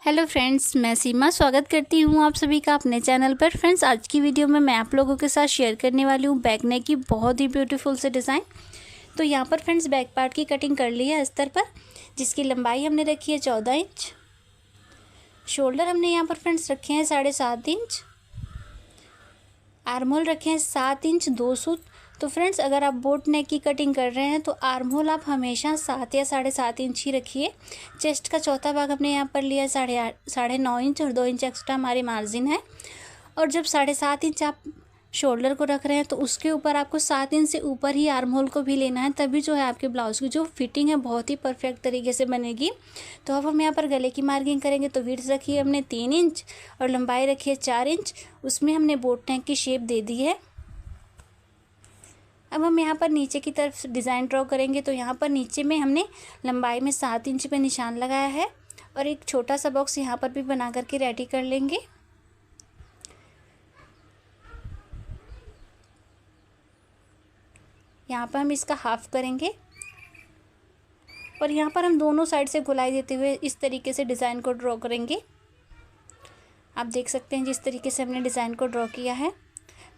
Hello friends, मैं सीमा स्वागत करती हूँ आप सभी का अपने चैनल पर। फ्रेंड्स, आज की वीडियो में मैं आप लोगों के साथ शेयर करने वाली हूँ बैक नेक की बहुत ही ब्यूटीफुल से डिज़ाइन। तो यहाँ पर फ्रेंड्स बैक पार्ट की कटिंग कर ली है अस्तर पर, जिसकी लंबाई हमने रखी है 14 इंच। शोल्डर हमने यहाँ पर फ्रेंड्स रखे हैं 7.5 इंच। आर्म होल रखे हैं 7 इंच 2 सूत। तो फ्रेंड्स, अगर आप बोट नेक की कटिंग कर रहे हैं तो आर्म होल आप हमेशा 7 या 7.5 इंच ही रखिए। चेस्ट का चौथा भाग हमने यहाँ पर लिया 9.5 इंच और 2 इंच एक्स्ट्रा हमारी मार्जिन है। और जब 7.5 इंच आप शोल्डर को रख रहे हैं तो उसके ऊपर आपको 7 इंच से ऊपर ही आर्म होल को भी लेना है, तभी जो है आपके ब्लाउज़ की जो फिटिंग है बहुत ही परफेक्ट तरीके से बनेगी। तो अब हम यहाँ पर गले की मार्किंग करेंगे। तो विड्थ रखी है हमने 3 इंच और लंबाई रखी है 4 इंच। उसमें हमने बोट नेक की शेप दे दी है। अब हम यहाँ पर नीचे की तरफ डिज़ाइन ड्रॉ करेंगे। तो यहाँ पर नीचे में हमने लंबाई में 7 इंच पे निशान लगाया है और एक छोटा सा बॉक्स यहाँ पर भी बना करके रेडी कर लेंगे। यहाँ पर हम इसका हाफ करेंगे और यहाँ पर हम दोनों साइड से गोलाई देते हुए इस तरीके से डिज़ाइन को ड्रॉ करेंगे। आप देख सकते हैं जिस तरीके से हमने डिज़ाइन को ड्रॉ किया है।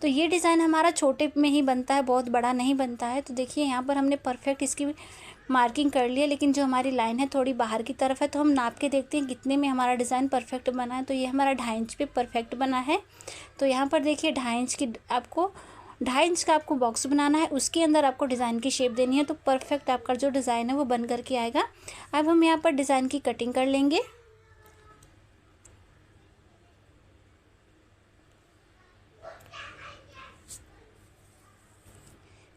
तो ये डिज़ाइन हमारा छोटे में ही बनता है, बहुत बड़ा नहीं बनता है। तो देखिए यहाँ पर हमने परफेक्ट इसकी मार्किंग कर ली है, लेकिन जो हमारी लाइन है थोड़ी बाहर की तरफ है। तो हम नाप के देखते हैं कितने में हमारा डिज़ाइन परफेक्ट बना है। तो ये हमारा 2.5 इंच पे परफेक्ट बना है। तो यहाँ पर देखिए 2.5 इंच का आपको बॉक्स बनाना है, उसके अंदर आपको डिज़ाइन की शेप देनी है। तो परफेक्ट आपका जो डिज़ाइन है वो बन करके आएगा। अब हम यहाँ पर डिज़ाइन की कटिंग कर लेंगे।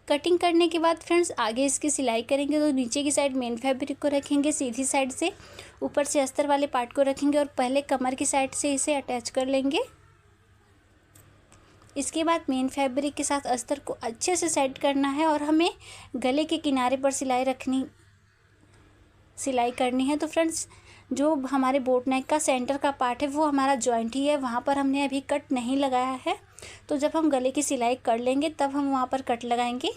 कटिंग करने के बाद फ्रेंड्स आगे इसकी सिलाई करेंगे। तो नीचे की साइड मेन फैब्रिक को रखेंगे सीधी साइड से, ऊपर से अस्तर वाले पार्ट को रखेंगे और पहले कमर की साइड से इसे अटैच कर लेंगे। इसके बाद मेन फैब्रिक के साथ अस्तर को अच्छे से सेट करना है और हमें गले के किनारे पर सिलाई करनी है। तो फ्रेंड्स, जो हमारे बोट नेक का सेंटर का पार्ट है वो हमारा जॉइंट ही है, वहाँ पर हमने अभी कट नहीं लगाया है। तो जब हम गले की सिलाई कर लेंगे तब हम वहाँ पर कट लगाएंगे।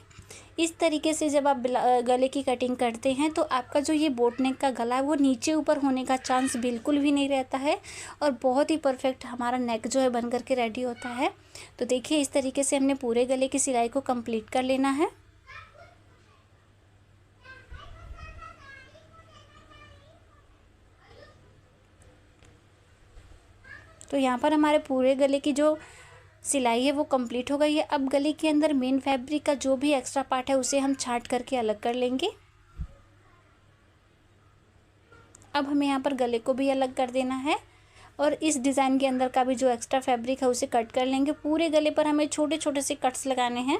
इस तरीके से जब आप गले की कटिंग करते हैं तो आपका जो ये बोट नेक का गला है वो नीचे ऊपर होने का चांस बिल्कुल भी नहीं रहता है और बहुत ही परफेक्ट हमारा नेक जो है बन करके रेडी होता है। तो देखिए इस तरीके से हमने पूरे गले की सिलाई को कंप्लीट कर लेना है। तो यहाँ पर हमारे पूरे गले की जो सिलाई है वो कंप्लीट हो गई है। अब गले के अंदर मेन फैब्रिक का जो भी एक्स्ट्रा पार्ट है उसे हम छांट करके अलग कर लेंगे। अब हमें यहाँ पर गले को भी अलग कर देना है और इस डिज़ाइन के अंदर का भी जो एक्स्ट्रा फैब्रिक है उसे कट कर लेंगे। पूरे गले पर हमें छोटे छोटे से कट्स लगाने हैं।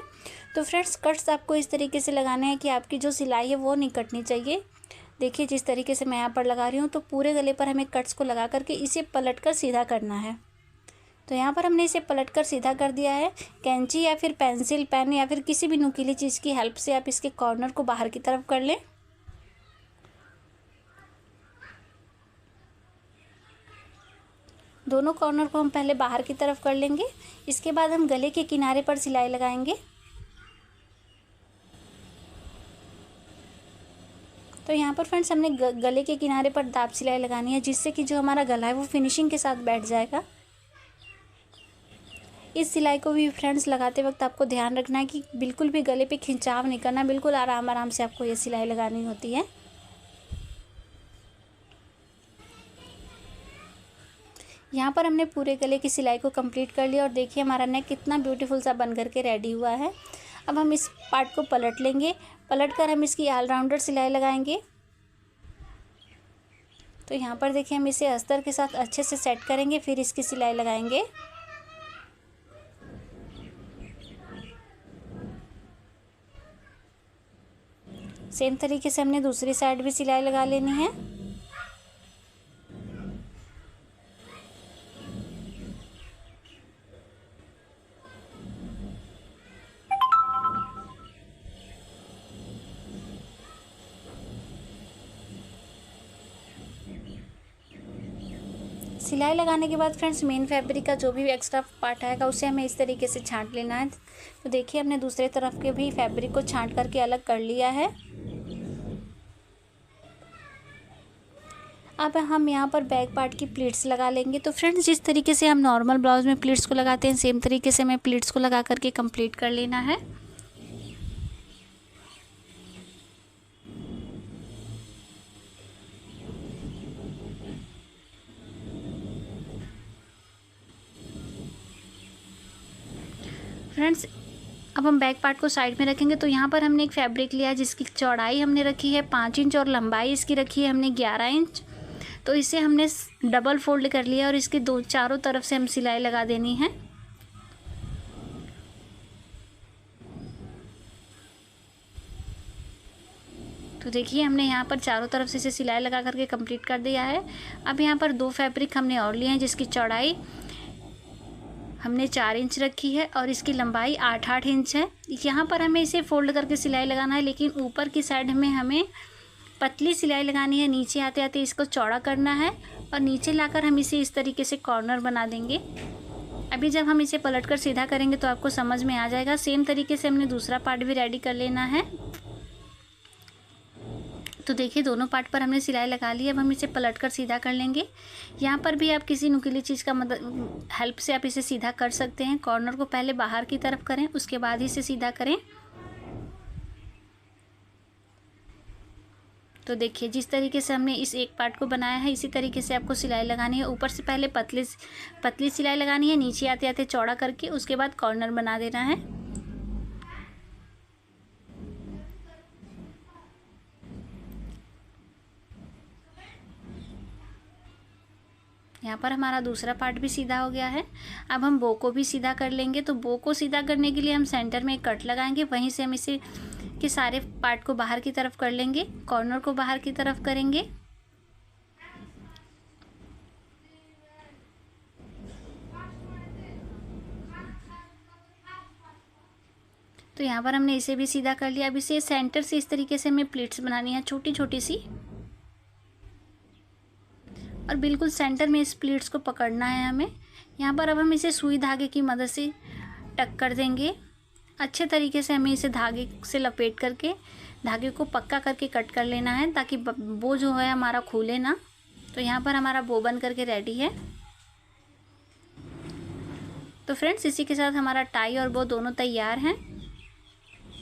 तो फ्रेंड्स, कट्स आपको इस तरीके से लगाने हैं कि आपकी जो सिलाई है वो नहीं कटनी चाहिए। देखिए जिस तरीके से मैं यहाँ पर लगा रही हूँ, तो पूरे गले पर हमें कट्स को लगा करके इसे पलट कर सीधा करना है। तो यहाँ पर हमने इसे पलटकर सीधा कर दिया है। कैंची या फिर पेंसिल, पेन या फिर किसी भी नुकीली चीज़ की हेल्प से आप इसके कॉर्नर को बाहर की तरफ कर लें। दोनों कॉर्नर को हम पहले बाहर की तरफ कर लेंगे। इसके बाद हम गले के किनारे पर सिलाई लगाएंगे। तो यहाँ पर फ्रेंड्स हमने गले के किनारे पर दाब सिलाई लगानी है, जिससे कि जो हमारा गला है वो फिनिशिंग के साथ बैठ जाएगा। इस सिलाई को भी फ्रेंड्स लगाते वक्त आपको ध्यान रखना है कि बिल्कुल भी गले पे खिंचाव नहीं करना, बिल्कुल आराम आराम से आपको ये सिलाई लगानी होती है। यहाँ पर हमने पूरे गले की सिलाई को कंप्लीट कर लिया और देखिए हमारा नेक कितना ब्यूटीफुल सा बन करके रेडी हुआ है। अब हम इस पार्ट को पलट लेंगे। पलट कर हम इसकी ऑलराउंडर सिलाई लगाएंगे। तो यहाँ पर देखिए हम इसे अस्तर के साथ अच्छे से सेट करेंगे, फिर इसकी सिलाई लगाएंगे। सेम तरीके से हमने दूसरी साइड भी सिलाई लगा लेनी है। सिलाई लगाने के बाद फ्रेंड्स मेन फैब्रिक का जो भी एक्स्ट्रा पार्ट आएगा उसे हमें इस तरीके से छांट लेना है। तो देखिए हमने दूसरे तरफ के भी फैब्रिक को छांट करके अलग कर लिया है। अब हम यहाँ पर बैक पार्ट की प्लीट्स लगा लेंगे। तो फ्रेंड्स, जिस तरीके से हम नॉर्मल ब्लाउज में प्लीट्स को लगाते हैं, सेम तरीके से हमें प्लीट्स को लगा करके कंप्लीट कर लेना है। फ्रेंड्स, अब हम बैक पार्ट को साइड में रखेंगे। तो यहाँ पर हमने एक फैब्रिक लिया है जिसकी चौड़ाई हमने रखी है 5 इंच और लंबाई इसकी रखी है हमने 11 इंच। तो इसे हमने डबल फोल्ड कर लिया और इसके चारों तरफ से हम सिलाई लगा देनी है। तो देखिए, हमने यहाँ पर चारों तरफ से इसे सिलाई लगा करके कंप्लीट कर दिया है। अब यहाँ पर 2 फैब्रिक हमने और लिए हैं जिसकी चौड़ाई हमने 4 इंच रखी है और इसकी लंबाई 8 इंच है। यहाँ पर हमें इसे फोल्ड करके सिलाई लगाना है, लेकिन ऊपर की साइड में हमें पतली सिलाई लगानी है। नीचे आते आते इसको चौड़ा करना है और नीचे लाकर हम इसे इस तरीके से कॉर्नर बना देंगे। अभी जब हम इसे पलटकर सीधा करेंगे तो आपको समझ में आ जाएगा। सेम तरीके से हमने दूसरा पार्ट भी रेडी कर लेना है। तो देखिए, दोनों पार्ट पर हमने सिलाई लगा ली। अब हम इसे पलटकर सीधा कर लेंगे। यहाँ पर भी आप किसी नुकीली चीज़ का मदद हेल्प से आप इसे सीधा कर सकते हैं। कॉर्नर को पहले बाहर की तरफ करें, उसके बाद ही इसे सीधा करें। तो देखिए, जिस तरीके से हमने इस एक पार्ट को बनाया है इसी तरीके से आपको सिलाई लगानी है। ऊपर से पहले पतली सिलाई लगानी है, नीचे आते आते चौड़ा करके उसके बाद कॉर्नर बना देना है। यहाँ पर हमारा दूसरा पार्ट भी सीधा हो गया है। अब हम बो को भी सीधा कर लेंगे। तो बो को सीधा करने के लिए हम सेंटर में एक कट लगाएंगे, वहीं से हम इसे के सारे पार्ट को बाहर की तरफ कर लेंगे, कॉर्नर को बाहर की तरफ करेंगे। तो यहाँ पर हमने इसे भी सीधा कर लिया। अब इसे सेंटर से इस तरीके से हमें प्लीट्स बनानी है छोटी छोटी सी, और बिल्कुल सेंटर में इस प्लीट्स को पकड़ना है हमें। यहाँ पर अब हम इसे सुई धागे की मदद से टक कर देंगे। अच्छे तरीके से हमें इसे धागे से लपेट करके धागे को पक्का करके कट कर लेना है, ताकि बो जो है हमारा खुले ना। तो यहाँ पर हमारा बो बन करके रेडी है। तो फ्रेंड्स, इसी के साथ हमारा टाई और बो दोनों तैयार हैं,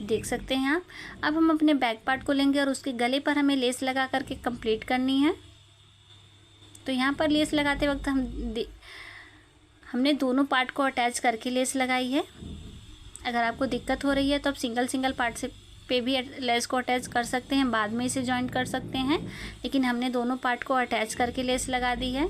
देख सकते हैं आप। अब हम अपने बैक पार्ट को लेंगे और उसके गले पर हमें लेस लगा करके कंप्लीट करनी है। तो यहाँ पर लेस लगाते वक्त हमने दोनों पार्ट को अटैच करके लेस लगाई है। अगर आपको दिक्कत हो रही है तो आप सिंगल पार्ट से पे भी लेस को अटैच कर सकते हैं, बाद में इसे जॉइंट कर सकते हैं, लेकिन हमने दोनों पार्ट को अटैच करके लेस लगा दी है।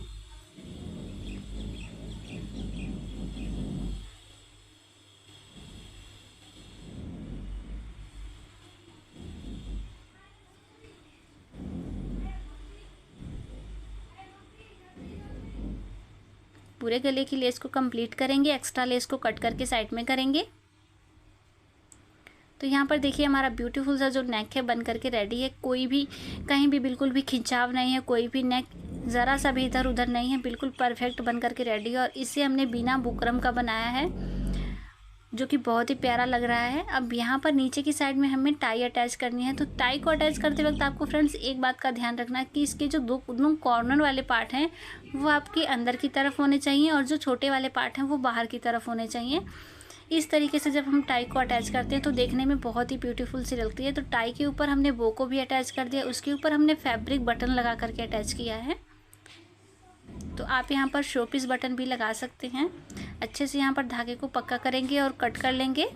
पूरे गले की लेस को कंप्लीट करेंगे, एक्स्ट्रा लेस को कट करके साइड में करेंगे। तो यहाँ पर देखिए, हमारा ब्यूटीफुल सा जो नेक है बन करके रेडी है। कोई भी कहीं भी बिल्कुल भी खिंचाव नहीं है, कोई भी नेक ज़रा सा भी इधर उधर नहीं है, बिल्कुल परफेक्ट बन करके रेडी है। और इसे हमने बिना बुकरम का बनाया है, जो कि बहुत ही प्यारा लग रहा है। अब यहाँ पर नीचे की साइड में हमें टाई अटैच करनी है। तो टाई को अटैच करते वक्त आपको फ्रेंड्स एक बात का ध्यान रखना है कि इसके जो दो कॉर्नर वाले पार्ट हैं वो आपके अंदर की तरफ होने चाहिए, और जो छोटे वाले पार्ट हैं वो बाहर की तरफ होने चाहिए। इस तरीके से जब हम टाई को अटैच करते हैं तो देखने में बहुत ही ब्यूटीफुल सी लगती है। तो टाई के ऊपर हमने बो को भी अटैच कर दिया, उसके ऊपर हमने फैब्रिक बटन लगा करके अटैच किया है। तो आप यहाँ पर शोपीस बटन भी लगा सकते हैं। अच्छे से यहाँ पर धागे को पक्का करेंगे और कट कर लेंगे।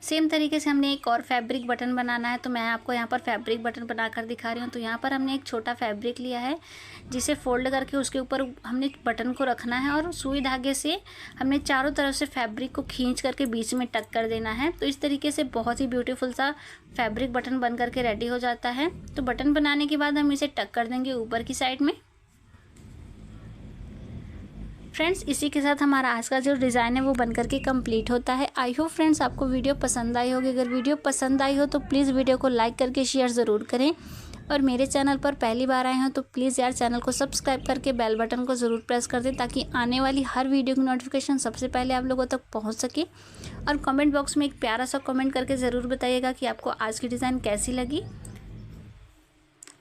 सेम तरीके से हमने एक और फैब्रिक बटन बनाना है। तो मैं आपको यहाँ पर फैब्रिक बटन बनाकर दिखा रही हूँ। तो यहाँ पर हमने एक छोटा फैब्रिक लिया है, जिसे फोल्ड करके उसके ऊपर हमने बटन को रखना है, और सुई धागे से हमने चारों तरफ से फैब्रिक को खींच करके बीच में टक कर देना है। तो इस तरीके से बहुत ही ब्यूटीफुल सा फैब्रिक बटन बन करके रेडी हो जाता है। तो बटन बनाने के बाद हम इसे टक कर देंगे ऊपर की साइड में। फ्रेंड्स, इसी के साथ हमारा आज का जो डिज़ाइन है वो बन करके कंप्लीट होता है। आई होप फ्रेंड्स आपको वीडियो पसंद आई होगी। अगर वीडियो पसंद आई हो तो प्लीज़ वीडियो को लाइक करके शेयर ज़रूर करें, और मेरे चैनल पर पहली बार आए हैं तो प्लीज़ यार चैनल को सब्सक्राइब करके बेल बटन को ज़रूर प्रेस कर दें, ताकि आने वाली हर वीडियो की नोटिफिकेशन सबसे पहले आप लोगों तक पहुंच सके। और कमेंट बॉक्स में एक प्यारा सा कमेंट करके ज़रूर बताइएगा कि आपको आज की डिज़ाइन कैसी लगी।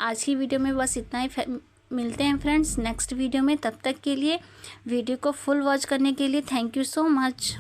आज की वीडियो में बस इतना ही। मिलते हैं फ्रेंड्स नेक्स्ट वीडियो में। तब तक के लिए वीडियो को फुल वॉच करने के लिए थैंक यू सो मच।